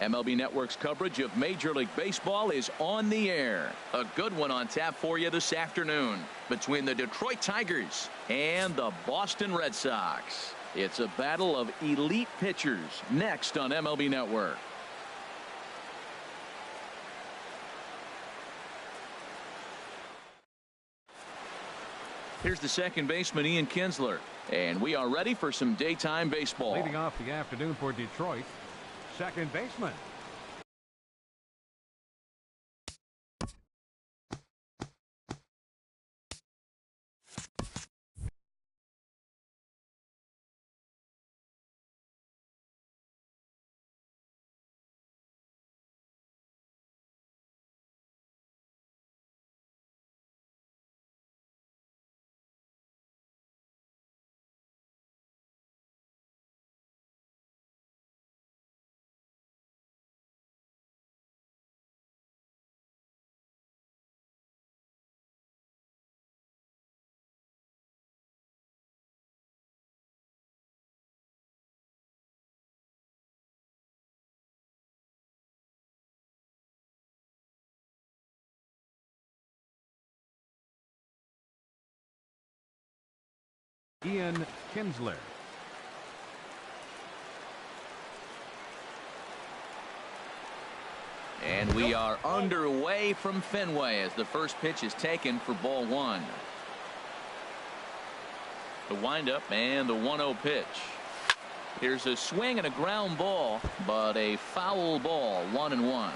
MLB Network's coverage of Major League Baseball is on the air. A good one on tap for you this afternoon between the Detroit Tigers and the Boston Red Sox. It's a battle of elite pitchers next on MLB Network. Here's the second baseman, Ian Kinsler, and we are ready for some daytime baseball. Leading off the afternoon for Detroit, second baseman. Ian Kinsler. And we are underway from Fenway as the first pitch is taken for ball one. The windup and the 1-0 pitch. Here's a swing and a ground ball, but a foul ball, 1-1.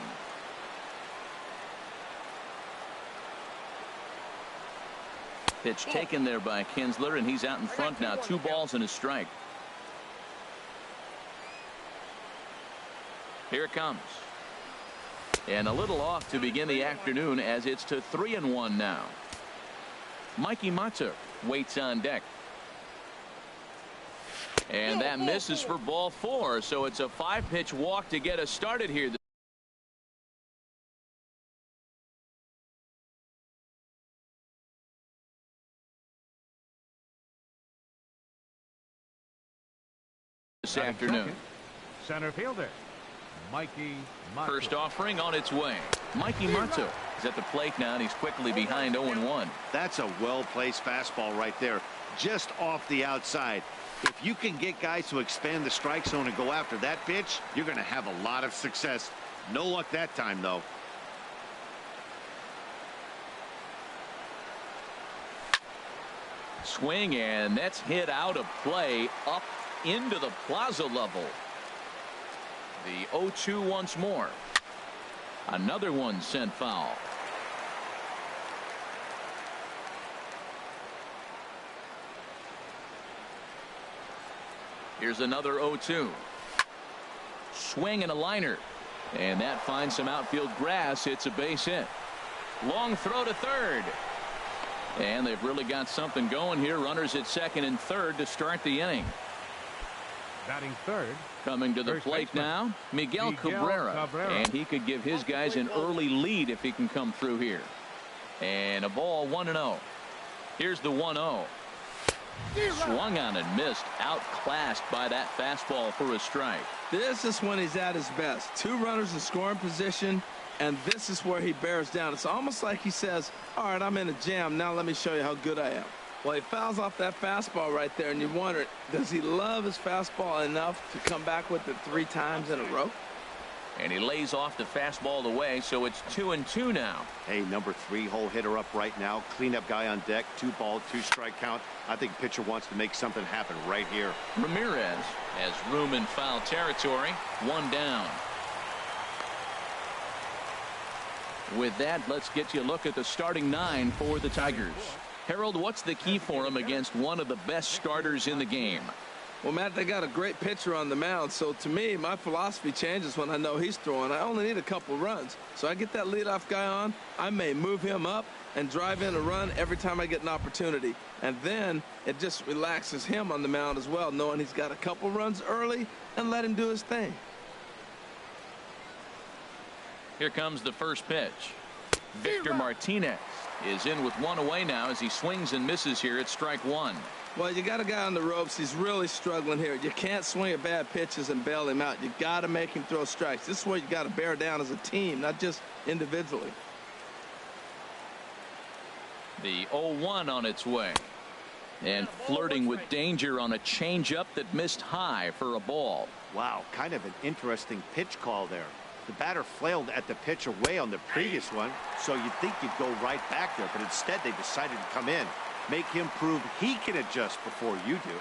Pitch taken there by Kinsler, and he's out in front now. 2 balls and a strike. Here it comes. And a little off to begin the afternoon as it's to 3-1 now. Mikey Matzuk waits on deck. And that misses for ball 4, so it's a 5-pitch walk to get us started here this afternoon. Center fielder Mikey Matzuk. First offering on its way. Mikey Matzuk is at the plate now, and he's quickly behind 0-1. That's a well-placed fastball right there, just off the outside. If you can get guys to expand the strike zone and go after that pitch, you're going to have a lot of success. No luck that time, though. Swing, and that's hit out of play up into the plaza level. The 0-2 once more. Another one sent foul. Here's another 0-2. Swing and a liner. And that finds some outfield grass. It's a base hit. Long throw to third. And they've really got something going here. Runners at second and third to start the inning. Batting third. Coming to the plate now, Miguel Cabrera. And he could give his guys an early lead if he can come through here. And a ball, 1-0. Here's the 1-0. Swung on and missed. Outclassed by that fastball for a strike. This is when he's at his best. 2 runners in scoring position, and this is where he bears down. It's almost like he says, all right, I'm in a jam. Now let me show you how good I am. Well, he fouls off that fastball right there, and you wonder, does he love his fastball enough to come back with it 3 times in a row? And he lays off the fastball away, so it's 2-2 now. Hey, number 3-hole hitter up right now. Cleanup guy on deck. 2-ball, 2-strike count. I think pitcher wants to make something happen right here. Ramirez has room in foul territory. 1 down. With that, let's get you a look at the starting 9 for the Tigers. Harold, what's the key for him against one of the best starters in the game? Well, Matt, they got a great pitcher on the mound, so to me, my philosophy changes when I know he's throwing. I only need a couple runs. So I get that leadoff guy on, I may move him up and drive in a run every time I get an opportunity. And then it just relaxes him on the mound as well, knowing he's got a couple runs early and let him do his thing. Here comes the first pitch. Victor Martinez is in with one away now as he swings and misses here at strike one. Well, you got a guy on the ropes. He's really struggling here. You can't swing at bad pitches and bail him out. You got to make him throw strikes. This is where you got to bear down as a team, not just individually. The 0-1 on its way. And flirting with danger on a changeup that missed high for a ball. Wow, kind of an interesting pitch call there. The batter flailed at the pitch away on the previous one, so you'd think you'd go right back there, but instead they decided to come in. Make him prove he can adjust before you do.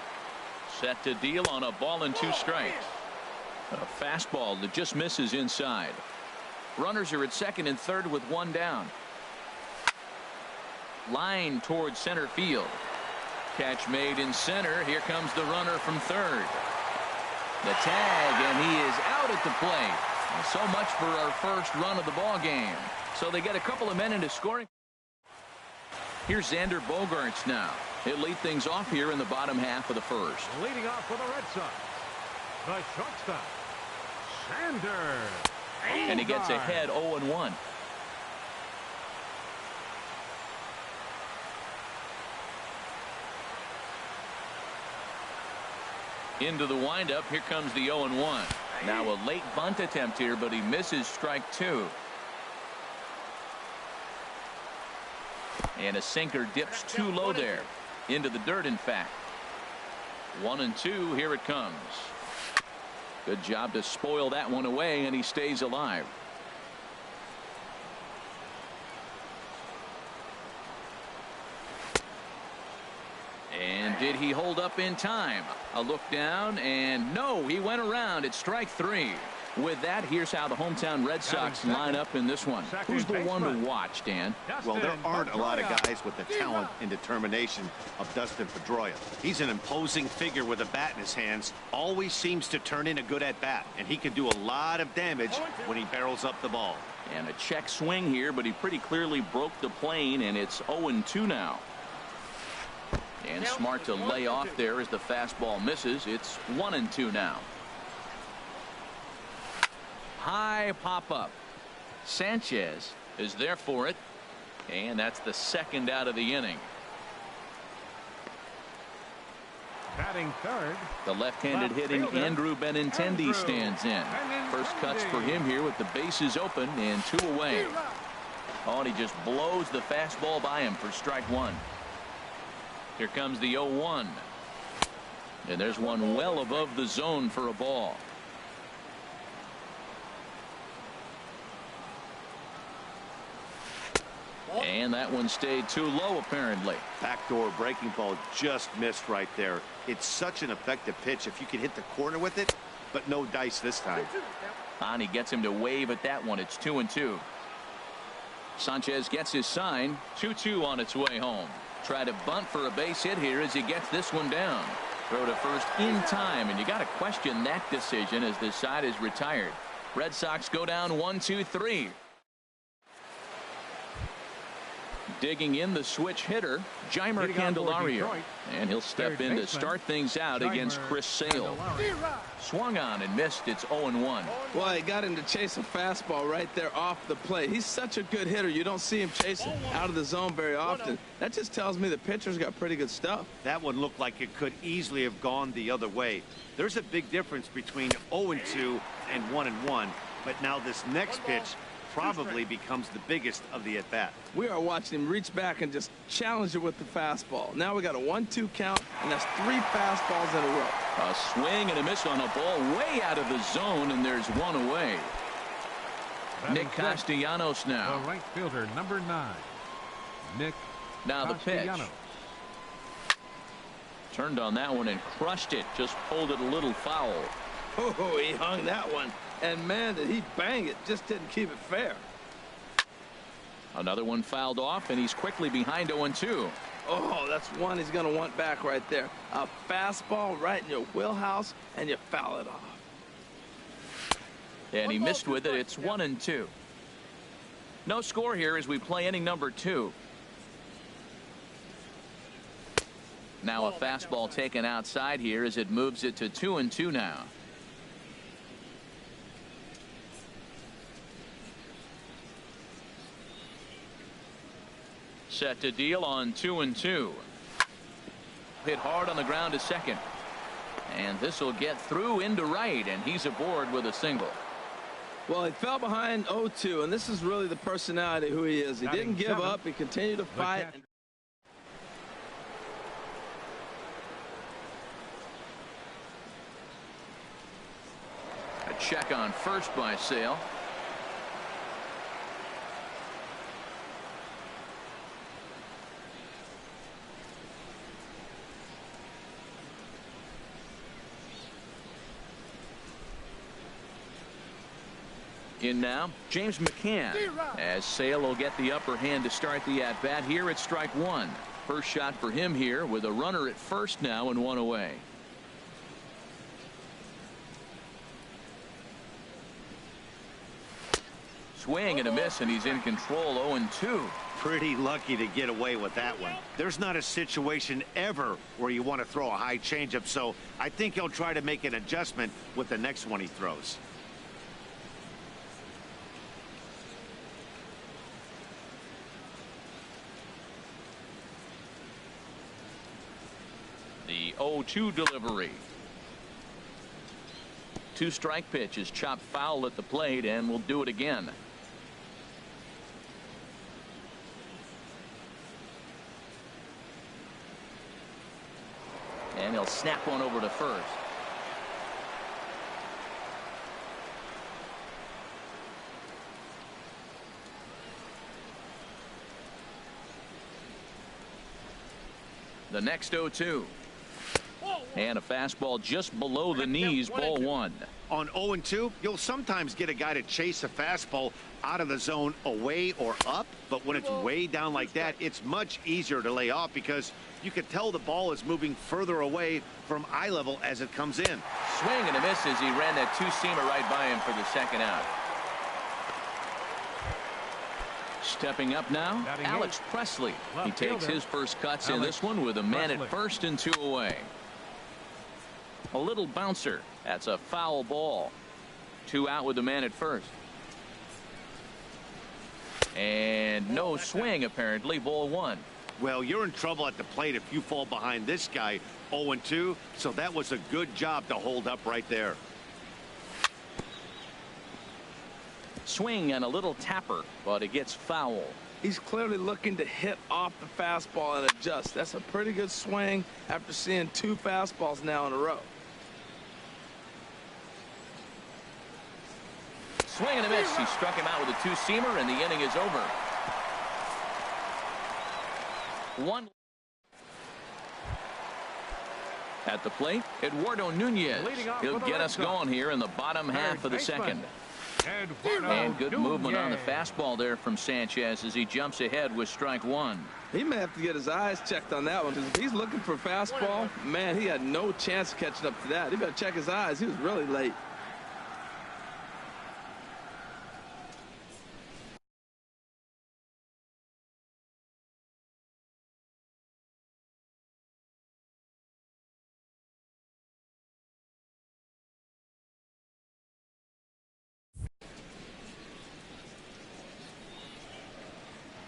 Set to deal on a ball and 2 strikes. A fastball that just misses inside. Runners are at second and third with 1 down. Line towards center field. Catch made in center. Here comes the runner from third. The tag, and he is out at the plate. So much for our first run of the ball game. So they get a couple of men into scoring. Here's Xander Bogaerts now. He'll lead things off here in the bottom half of the first. Leading off for the Red Sox, the shortstop, Xander. And he gets ahead 0-1. Into the windup. Here comes the 0-1. Now a late bunt attempt here, but he misses strike 2. And a sinker dips too low there. Into the dirt, in fact. 1-2. Here it comes. Good job to spoil that one away, and he stays alive. And did he hold up in time? A look down, and no, he went around. It's strike 3. With that, here's how the hometown Red Sox line up in this one. Who's the one to watch, Dan? Well, there aren't a lot of guys with the talent and determination of Dustin Pedroia. He's an imposing figure with a bat in his hands. Always seems to turn in a good at-bat, and he can do a lot of damage when he barrels up the ball. And a check swing here, but he pretty clearly broke the plane, and it's 0-2 now. And smart to lay off there as the fastball misses. It's 1-2 now. High pop up. Sanchez is there for it, and that's the second out of the inning. Batting third, the left-handed hitting Andrew Benintendi stands in. First cuts for him here with the bases open and 2 away. Oh, and he just blows the fastball by him for strike 1. Here comes the 0-1. And there's one well above the zone for a ball. And that one stayed too low, apparently. Backdoor breaking ball just missed right there. It's such an effective pitch if you can hit the corner with it, but no dice this time. And he gets him to wave at that one. It's 2-2. Sanchez gets his sign. 2-2 on its way home. Try to bunt for a base hit here as he gets this one down. Throw to first in time, and you got to question that decision as this side is retired. Red Sox go down 1-2-3. Digging in the switch hitter, Jeimer Candelario, and he'll step in to start things out against Chris Sale. Swung on and missed. It's 0-1. Well, he got him to chase a fastball right there off the plate. He's such a good hitter. You don't see him chasing out of the zone very often. That just tells me the pitcher's got pretty good stuff. That one looked like it could easily have gone the other way. There's a big difference between 0-2 and 1-1, but now this next pitch probably becomes the biggest of the at-bat. We are watching him reach back and just challenge it with the fastball. Now we got a 1-2 count, and that's 3 fastballs in a row. A swing and a miss on a ball way out of the zone, and there's one away. Nick Castellanos now. The right fielder, number 9, Nick Now the pitch. Turned on that one and crushed it. Just pulled it a little foul. Oh, he hung that one. And, man, did he bang it. Just didn't keep it fair. Another one fouled off, and he's quickly behind 0-2. Oh, that's one he's going to want back right there. A fastball right in your wheelhouse, and you foul it off. And he missed with it. It's 1-2. No score here as we play inning number 2. Now a fastball taken outside here as it moves it to 2-2 now. set to deal on 2-2. Hit hard on the ground to second. And this will get through into right, and he's aboard with a single. Well, he fell behind 0-2, and this is really the personality who he is. He didn't give up. He continued to fight. A check on first by Sale. In now, James McCann, as Sale will get the upper hand to start the at-bat here at strike one. First shot for him here with a runner at first now and one away. Swing and a miss, and he's in control. 0-2. Pretty lucky to get away with that one. There's not a situation ever where you want to throw a high changeup, so I think he'll try to make an adjustment with the next one he throws. The 0-2 delivery. Two-strike pitch is chopped foul at the plate, and will do it again. And he'll snap one over to first. The next 0-2. And a fastball just below the knees, ball one. On 0-2, you'll sometimes get a guy to chase a fastball out of the zone away or up, but when it's way down like that, it's much easier to lay off because you can tell the ball is moving further away from eye level as it comes in. Swing and a miss as he ran that two-seamer right by him for the second out. Stepping up now, Alex Presley. He takes his first cuts in this one with a man at first and two away. A little bouncer. That's a foul ball. Two out with the man at first. And no swing, apparently. Ball one. Well, you're in trouble at the plate if you fall behind this guy 0-2, so that was a good job to hold up right there. Swing and a little tapper, but it gets foul. He's clearly looking to hit off the fastball and adjust. That's a pretty good swing after seeing two fastballs now in a row. Swing and a miss. He struck him out with a two-seamer, and the inning is over. One. At the plate, Eduardo Nunez. He'll get us going here in the bottom half of the second. And good movement on the fastball there from Sanchez as he jumps ahead with strike one. He may have to get his eyes checked on that one, because if he's looking for a fastball, man, he had no chance of catching up to that. He better check his eyes. He was really late.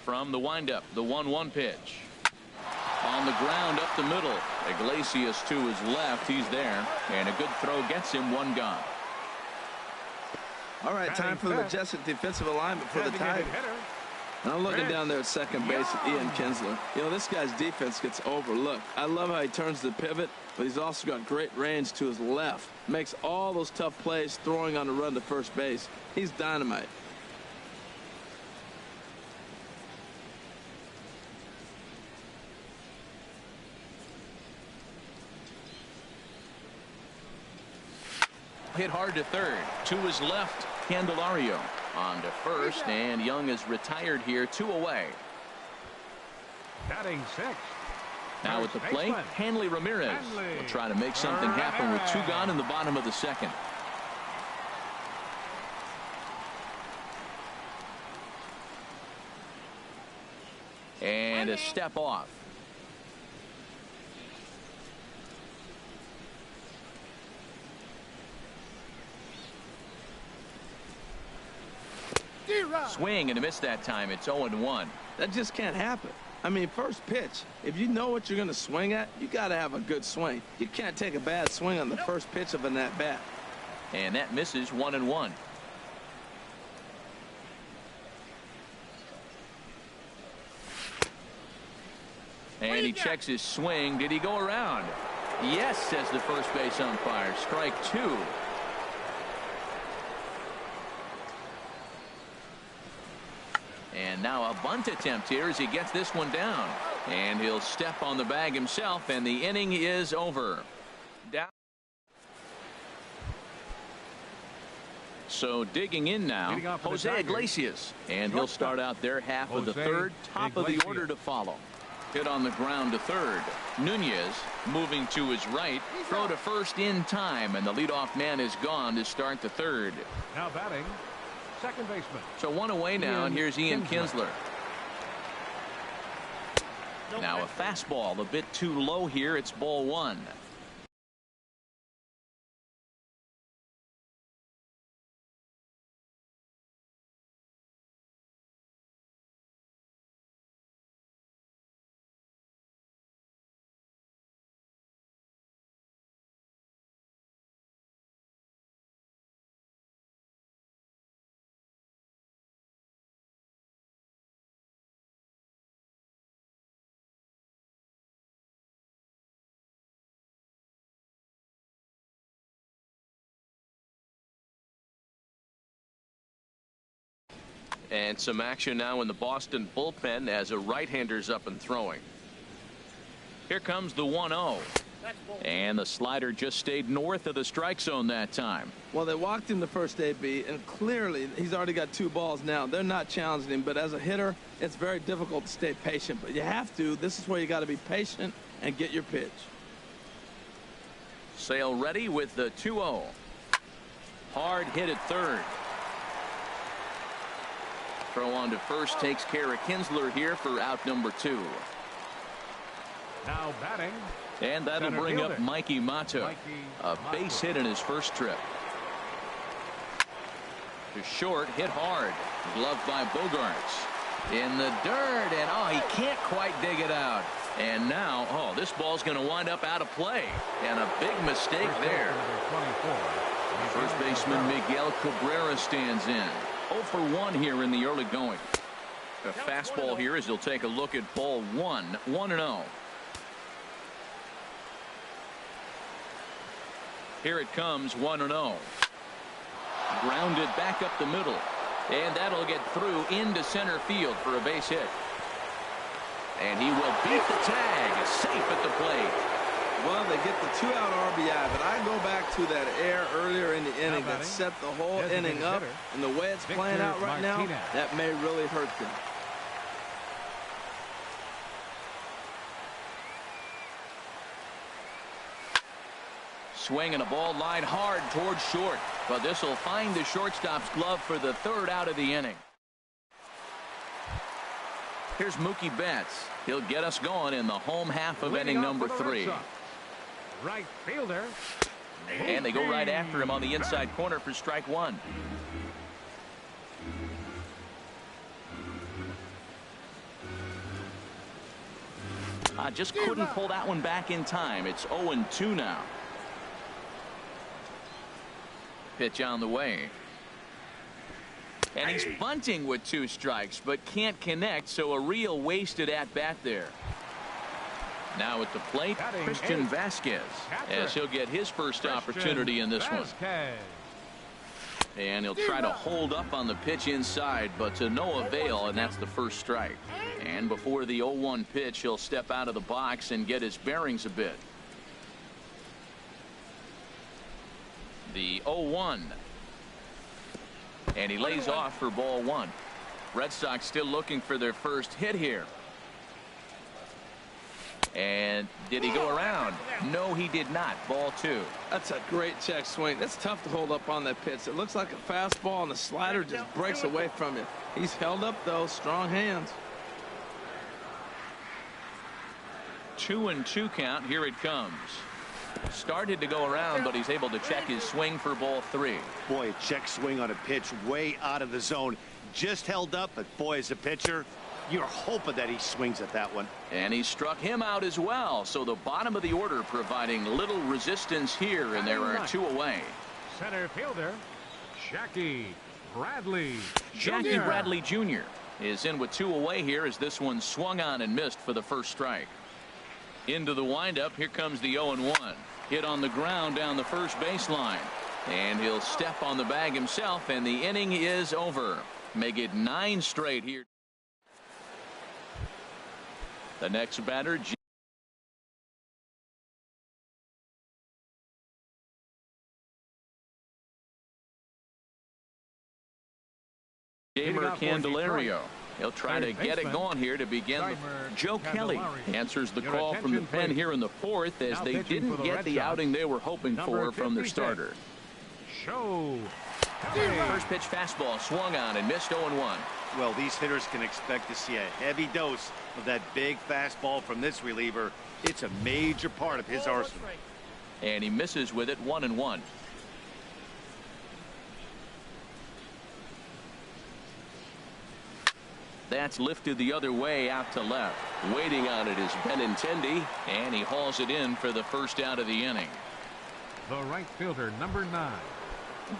From the windup, the 1-1 pitch. On the ground up the middle. Iglesias to his left. He's there. And a good throw gets him one gone. All right, time for the majestic defensive alignment for the Tigers. And I'm looking down there at second base at Ian Kinsler. You know, this guy's defense gets overlooked. I love how he turns the pivot, but he's also got great range to his left. Makes all those tough plays throwing on the run to first base. He's dynamite. Hit hard to third. To his left, Candelario. On to first, and Young is retired here, two away. Batting six. Now at the plate, Hanley Ramirez will try to make something happen with two gone in the bottom of the second. And a step off. Swing and a miss that time. It's 0-1. That just can't happen. I mean, first pitch, if you know what you're going to swing at, you got to have a good swing. You can't take a bad swing on the first pitch of an at-bat. And that misses 1-1. And he checks his swing. Did he go around? Yes, says the first base umpire. Strike 2. And now a bunt attempt here as he gets this one down. And he'll step on the bag himself, and the inning is over. Down. So digging in now, Jose Iglesias. And he'll start out their half of the third. Top of the order to follow. Hit on the ground to third. Nunez moving to his right. Throw to first in time, and the leadoff man is gone to start the third. Now batting, second baseman. So one away now, and here's Ian Kinsler. Now a fastball a bit too low here. It's ball 1. And some action now in the Boston bullpen as a right-hander's up and throwing. Here comes the 1-0. And the slider just stayed north of the strike zone that time. Well, they walked him the first AB, and clearly he's already got 2 balls now. They're not challenging him, but as a hitter, it's very difficult to stay patient. But you have to. This is where you got to be patient and get your pitch. Sale ready with the 2-0. Hard hit at third. Throw on to first takes care of Kinsler here for out number 2. Now batting. And that'll bring up Mikey Mato. A base hit in his first trip. To short, hit hard. Gloved by Bogarts. In the dirt, and oh, he can't quite dig it out. And now, oh, this ball's going to wind up out of play. And a big mistake there. First baseman Miguel Cabrera stands in. 0 for 1 here in the early going. A fastball here as he'll take a look at ball 1. 1-0. Here it comes, 1-0. Grounded back up the middle. And that'll get through into center field for a base hit. And he will beat the tag. Safe at the plate. Well, they get the 2-out RBI, but I go back to that error earlier in the inning that set the whole inning up, and the way it's playing out right now, that may really hurt them. Swing and a ball line hard towards short, but this will find the shortstop's glove for the 3rd out of the inning. Here's Mookie Betts. He'll get us going in the home half of inning number 3. Right fielder. And they go right after him on the inside corner for strike 1. Just couldn't pull that one back in time. It's 0-2 now. Pitch on the way. And he's bunting with 2 strikes, but can't connect, so a real wasted at-bat there. Now at the plate, Christian Vasquez, as he'll get his first opportunity in this one. And he'll try to hold up on the pitch inside, but to no avail, and that's the first strike. And before the 0-1 pitch, he'll step out of the box and get his bearings a bit. The 0-1. And he lays off for ball 1. Red Sox still looking for their first hit here. And did he go around? No, he did not. Ball 2. That's a great check swing. That's tough to hold up on that pitch. It looks like a fastball, and the slider just breaks away from you. He's held up, though. Strong hands. 2-2 count. Here it comes. Started to go around, but he's able to check his swing for ball 3. Boy, a check swing on a pitch way out of the zone. Just held up, but boy, as a pitcher, You're hoping that he swings at that one. And he struck him out as well. So the bottom of the order providing little resistance here, and there are 2 away. Center fielder, Jackie Bradley Jackie Bradley Jr. is in with 2 away here as this one swung on and missed for the first strike. Into the windup. Here comes the 0-1. Hit on the ground down the first baseline. And he'll step on the bag himself, and the inning is over. Make it 9 straight here. The next batter, Jamer Candelario. He'll try to get it going here to begin. Joe Kelly answers the call from the pen here in the 4th as they didn't get the outing they were hoping for from their starter. First pitch fastball swung on and missed 0-1. Well, these hitters can expect to see a heavy dose of that big fastball from this reliever. It's a major part of his arsenal. And he misses with it, 1-1. That's lifted the other way out to left. Waiting on it is Benintendi, and he hauls it in for the first out of the inning. The right fielder, number 9.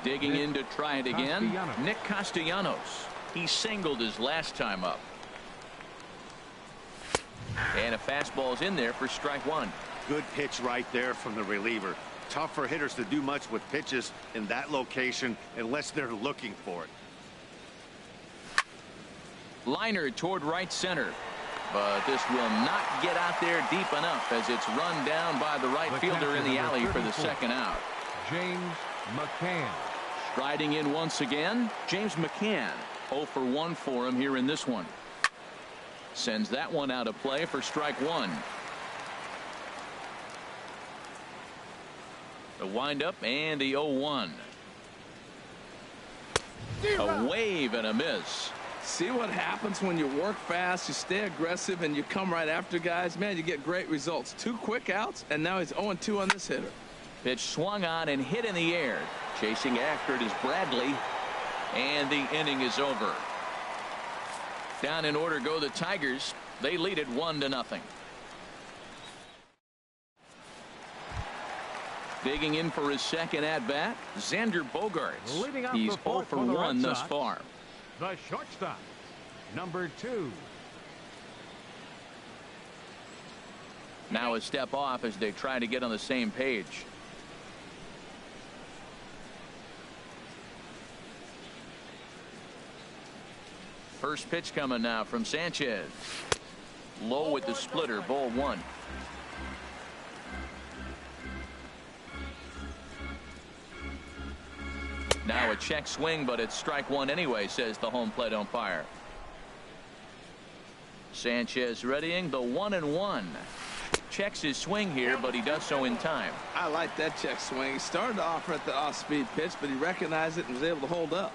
Digging in to try it again, Nick Castellanos. He singled his last time up. And a fastball's in there for strike 1. Good pitch right there from the reliever. Tough for hitters to do much with pitches in that location unless they're looking for it. Liner toward right center. But this will not get out there deep enough as it's run down by the right fielder in the alley for the second out. James McCann. Striding in once again, James McCann. 0 for 1 for him here in this one. Sends that one out of play for strike 1. The windup and the 0-1. A wave and a miss. See what happens when you work fast, you stay aggressive, and you come right after guys? Man, you get great results. 2 quick outs, and now he's 0-2 on this hitter. Pitch swung on and hit in the air. Chasing after it is Bradley, and the inning is over. Down in order go the Tigers. They lead it 1-0. Digging in for his second at bat, Xander Bogaerts. He's 0 for 1 thus far. The shortstop, number 2. Now a step off as they try to get on the same page. First pitch coming now from Sanchez. Low with the splitter, ball 1. Now a check swing, but it's strike 1 anyway, says the home plate umpire. Sanchez readying the 1-1. Checks his swing here, but he does so in time. I like that check swing. He started off at the off-speed pitch, but he recognized it and was able to hold up.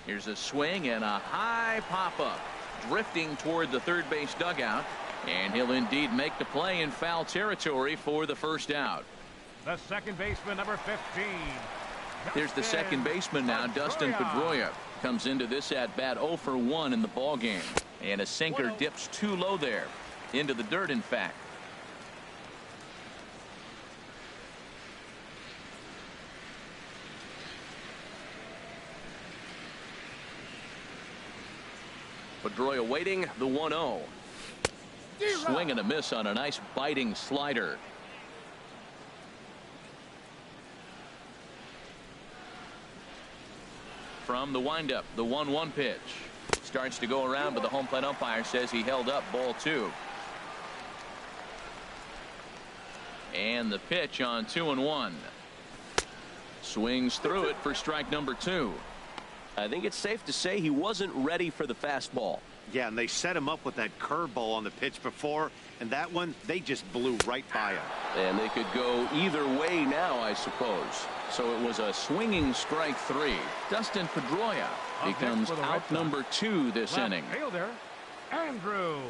Here's a swing and a high pop-up. Drifting toward the third base dugout. And he'll indeed make the play in foul territory for the first out. The second baseman, number 15. There's the second baseman now, Dustin Pedroia. Comes into this at-bat 0 for 1 in the ball game. And a sinker dips too low there. Into the dirt, in fact. Pedroia waiting the 1-0. Swing and a miss on a nice biting slider. From the windup, the 1-1 pitch. Starts to go around, but the home plate umpire says he held up, ball 2. And the pitch on 2-1. Swings through it for strike number 2. I think it's safe to say he wasn't ready for the fastball. Yeah, and they set him up with that curveball on the pitch before, and that one, they just blew right by him. And they could go either way now, I suppose. So it was a swinging strike 3. Dustin Pedroia becomes out number 2 this inning. Fielder, Andrew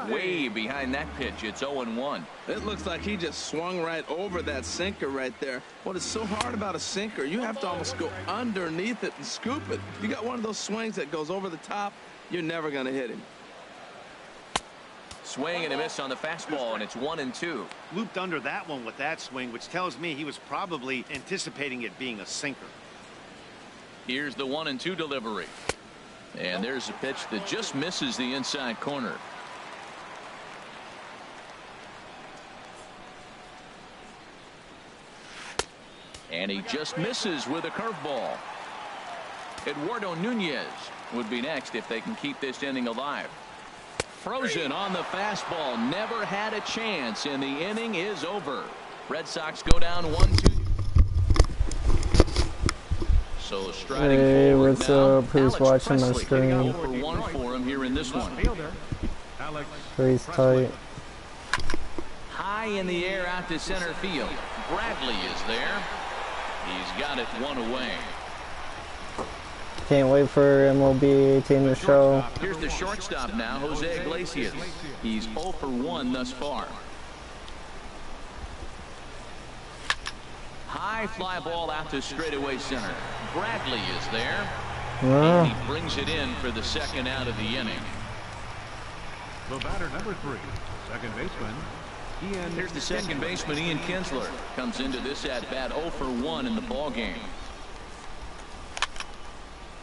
Way behind that pitch. It's 0-1. It looks like he just swung right over that sinker right there. What is so hard about a sinker, you have to almost go underneath it and scoop it. You got one of those swings that goes over the top, you're never going to hit him. Swing and a miss on the fastball, and it's 1-2. Looped under that one with that swing, which tells me he was probably anticipating it being a sinker. Here's the 1-2 delivery. And there's a pitch that just misses the inside corner. And he just misses with a curveball. Eduardo Nunez would be next if they can keep this inning alive. Frozen on the fastball. Never had a chance, and the inning is over. Red Sox go down 1-2. So striding forward what's now, up? Who's Alex watching my Presley screen? hitting 0-for-1 for him here in this one. Freeze tight. High in the air out to center field. Bradley is there. He's got it one away. Can't wait for MLB 18 to show. Here's the shortstop now, Jose Iglesias. He's 0-for-1 thus far. High fly ball out to straightaway center. Bradley is there. And he brings it in for the second out of the inning. The batter number 3, second baseman, Ian. Here's the second baseman, Ian Kinsler. Comes into this at bat 0-for-1 in the ball game.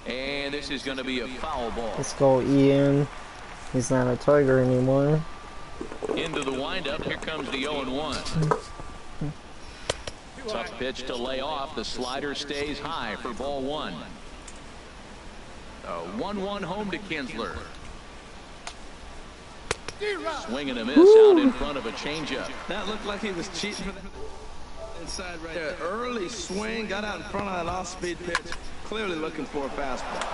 And this is going to be a foul ball. Let's go, Ian. He's not a Tiger anymore. Into the windup. Here comes the 0-1. Tough pitch to lay off. The slider stays high for ball one. A 1-1 home to Kinsler. Swing and a miss out in front of a changeup. That looked like he was cheating for the inside right there. Early swing, got out in front of that off-speed pitch. Clearly looking for a fastball.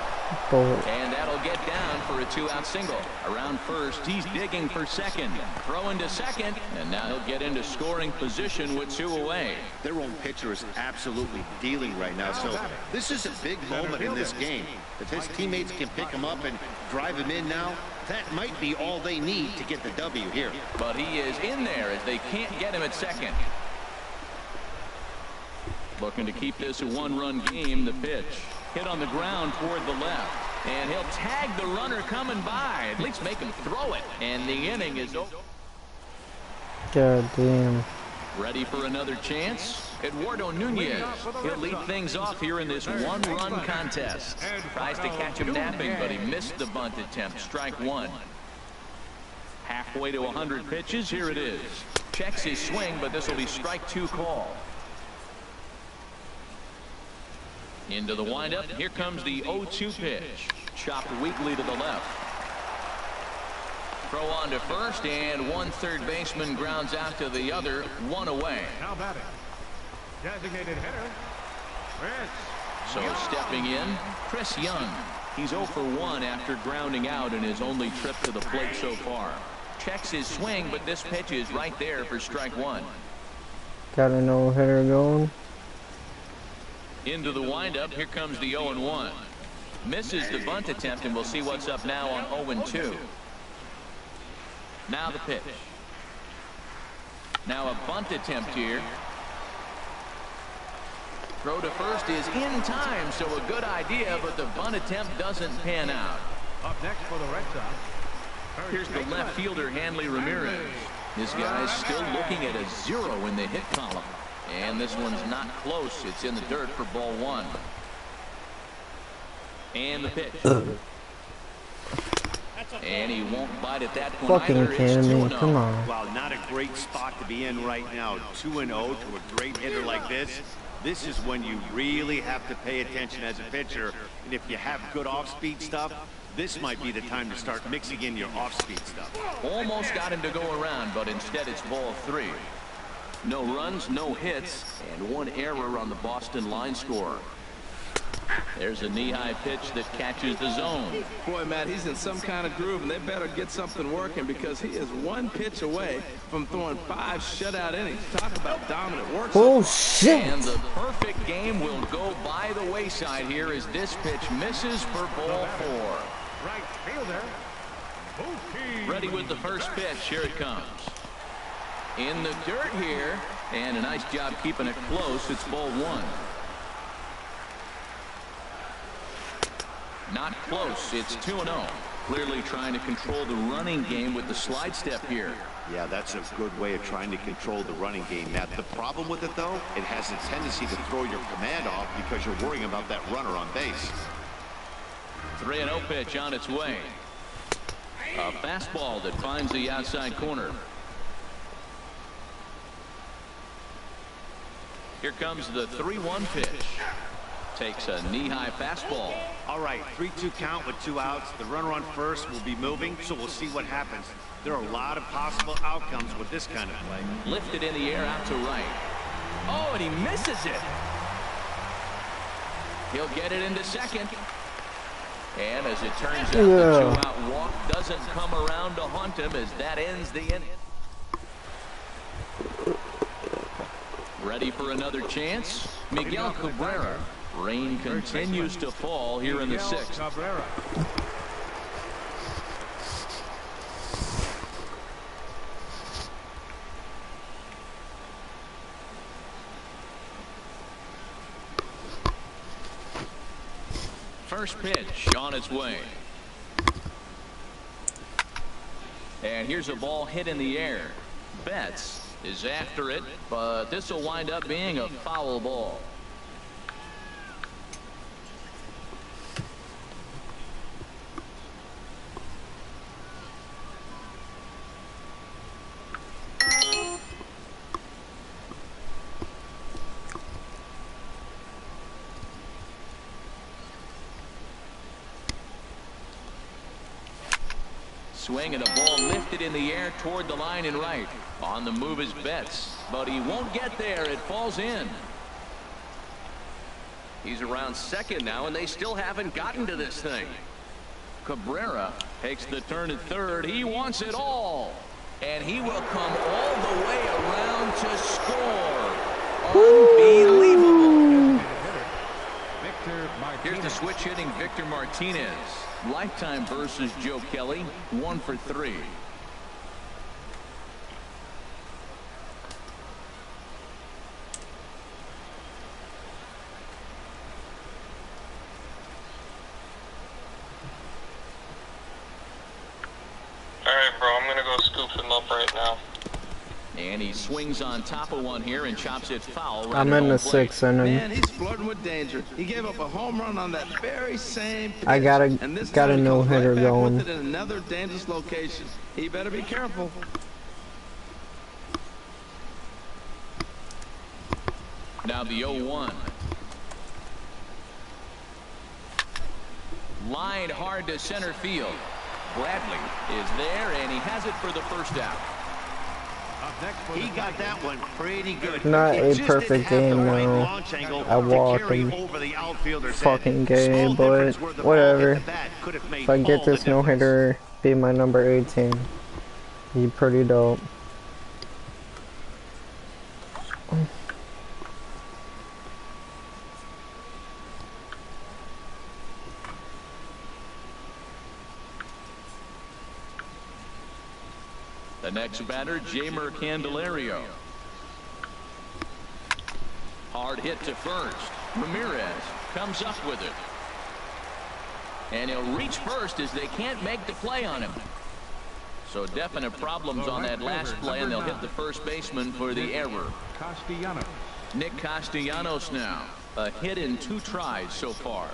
And that'll get down for a 2-out single. Around first, he's digging for second. Throw into second, and now he'll get into scoring position with 2 away. Their own pitcher is absolutely dealing right now, so this is a big moment in this game. If his teammates can pick him up and drive him in now, that might be all they need to get the W here. But he is in there as they can't get him at second. Looking to keep this a 1-run game. The pitch hit on the ground toward the left, and he'll tag the runner coming by, at least make him throw it, and the inning is over. God damn. Ready for another chance? Eduardo Nunez. He'll lead things off here in this 1-run contest. Tries to catch him napping, but he missed the bunt attempt. Strike 1. Halfway to 100 pitches. Here it is. Checks his swing, but this will be strike 2 call. Into the windup. Here comes the 0-2 pitch. Chopped weakly to the left. Throw on to first, and one third baseman grounds out to the other. 1 away. Now batting, designated hitter, Chris. So stepping in, Chris Young. He's 0-for-1 after grounding out in his only trip to the plate so far. Checks his swing, but this pitch is right there for strike 1. Got a no-hitter going. Into the windup. Here comes the 0-1. Misses the bunt attempt, and we'll see what's up now on 0-2. Now the pitch. Now a bunt attempt here. Throw to first is in time, so a good idea, but the bunt attempt doesn't pan out. Up next for the Red Sox. Here's the left fielder, Hanley Ramirez. This guy's still looking at a 0 in the hit column. And this one's not close. It's in the dirt for ball 1. And the pitch. And he won't bite at that point Fucking either. kidding me. Come on. Wow, not a great spot to be in right now. 2-0 to a great hitter like this. This is when you really have to pay attention as a pitcher. And if you have good off-speed stuff, this might be the time to start mixing in your off-speed stuff. Almost got him to go around, but instead it's ball 3. No runs, no hits, and 1 error on the Boston line score. There's a knee-high pitch that catches the zone. Boy, Matt, he's in some kind of groove, and they better get something working because he is 1 pitch away from throwing 5 shutout innings. Talk about dominant work. Oh, shit. And the perfect game will go by the wayside here as this pitch misses for ball 4. Right fielder, Ready with the first pitch. Here it comes. In the dirt here. And a nice job keeping it close. It's ball one. Not close. It's 2-0. Clearly trying to control the running game with the slide step here. Yeah, that's a good way of trying to control the running game. Now, the problem with it, though, it has a tendency to throw your command off because you're worrying about that runner on base. 3-0 pitch on its way. A fastball that finds the outside corner. Here comes the 3-1 pitch. Takes a knee-high fastball. All right, 3-2 count with 2 outs. The runner on first will be moving, so we'll see what happens. There are a lot of possible outcomes with this kind of play. Lifted in the air out to right. Oh, and he misses it. He'll get it into second. And as it turns out, the 2-out walk doesn't come around to haunt him as that ends the inning. Ready for another chance? Miguel Cabrera. Rain continues to fall here in the 6th. First pitch on its way. And here's a ball hit in the air. Betts is after it, but this will wind up being a foul ball. Swing and a ball lifted in the air toward the line and right. On the move is Betts, but he won't get there. It falls in. He's around second now, and they still haven't gotten to this thing. Cabrera takes the turn at third. He wants it all. And he will come all the way around to score. Unbelievable. Here's the switch hitting Victor Martinez. Lifetime versus Joe Kelly, 1 for 3. Alright, bro, I'm gonna go scoop him up right now. And he swings on top of one here and chops it foul. I'm in the 6th inning. Man, he's flirting with danger. He gave up a home run on that very same pitch. I got a no-hitter right going. with it in another dangerous location. He better be careful. Now the 0-1. Lined hard to center field. Bradley is there, and he has it for the first out. He got that one pretty good. Not a perfect game, though. I walked and fucking game, but whatever. If I get this no-hitter, be my number 18. Be pretty dope. The next batter, Jamer Candelario. Hard hit to first. Ramirez comes up with it. And he'll reach first as they can't make the play on him. So definite problems on that last play, and they'll hit the first baseman for the error. Nick Castellanos now. A hit in 2 tries so far.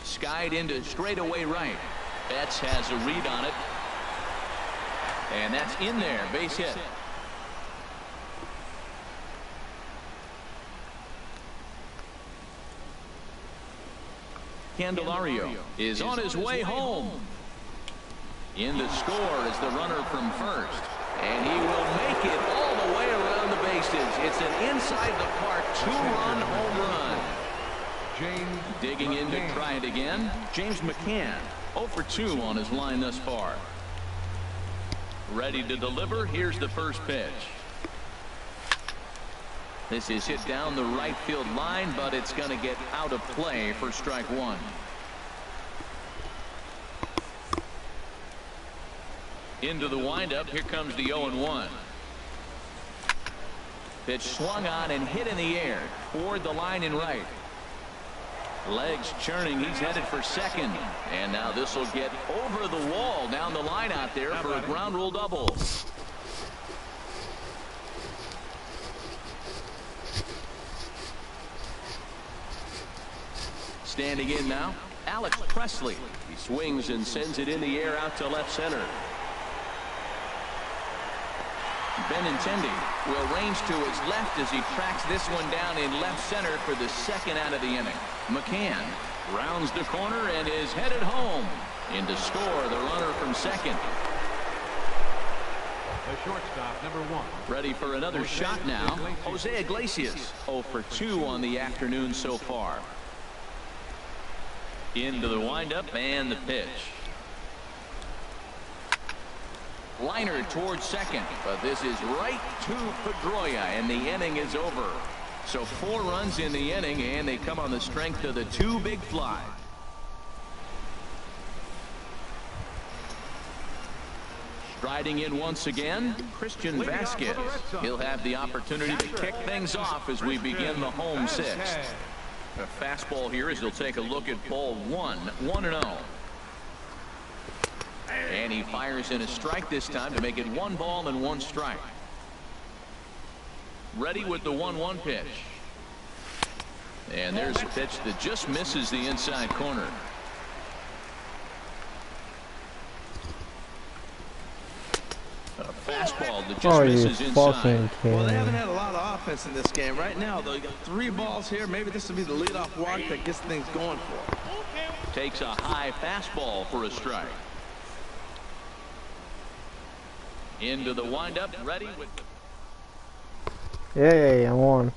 Skied into straightaway right. Betts has a read on it. And that's in there. Base hit. Candelario is on his way home. In the score is the runner from first. And he will make it all the way around the bases. It's an inside the park 2-run home run. Digging in to try it again. James McCann, 0 for 2 on his line thus far. Ready to deliver. Here's the first pitch. This is hit down the right field line, but it's going to get out of play for strike one. Into the windup. Here comes the 0-1. Pitch swung on and hit in the air toward the line and right. Legs churning. He's headed for second. And now this will get over the wall down the line out there for a ground rule double. Standing in now, Alex Presley. He swings and sends it in the air out to left center. Benintendi will range to his left as he tracks this one down in left center for the second out of the inning. McCann rounds the corner and is headed home. In to score the runner from second. The shortstop, number 1. Ready for another shot now. Jose Iglesias 0 for 2 on the afternoon so far. Into the windup and the pitch. Liner towards second, but this is right to Pedroia, and the inning is over. So 4 runs in the inning, and they come on the strength of the 2 big flies. Striding in once again, Christian Vasquez. He'll have the opportunity to kick things off as we begin the home 6th. A fastball here as he'll take a look at ball 1, 1-0. And he fires in a strike this time to make it 1 ball and 1 strike. Ready with the 1-1 pitch. And there's a pitch that just misses the inside corner. A fastball that just misses inside. Well, they haven't had a lot of offense in this game. Right now, though, you got 3 balls here. Maybe this will be the leadoff walk that gets things going for him. Takes a high fastball for a strike. Into the windup, ready with the... Yeah, I'm on.